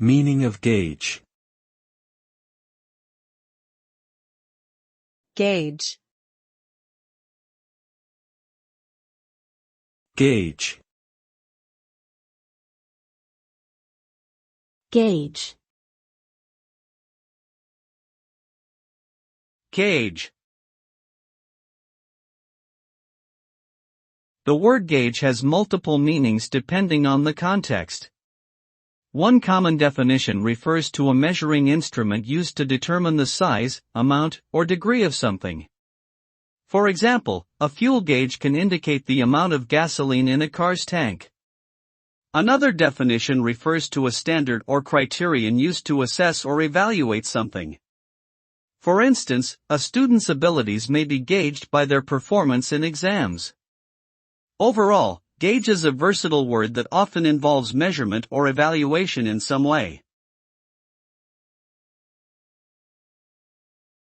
Meaning of gauge. Gauge. Gauge. Gauge. Gauge. The word gauge has multiple meanings depending on the context. One common definition refers to a measuring instrument used to determine the size, amount, or degree of something. For example, a fuel gauge can indicate the amount of gasoline in a car's tank. Another definition refers to a standard or criterion used to assess or evaluate something. For instance, a student's abilities may be gauged by their performance in exams. Overall, gauge is a versatile word that often involves measurement or evaluation in some way.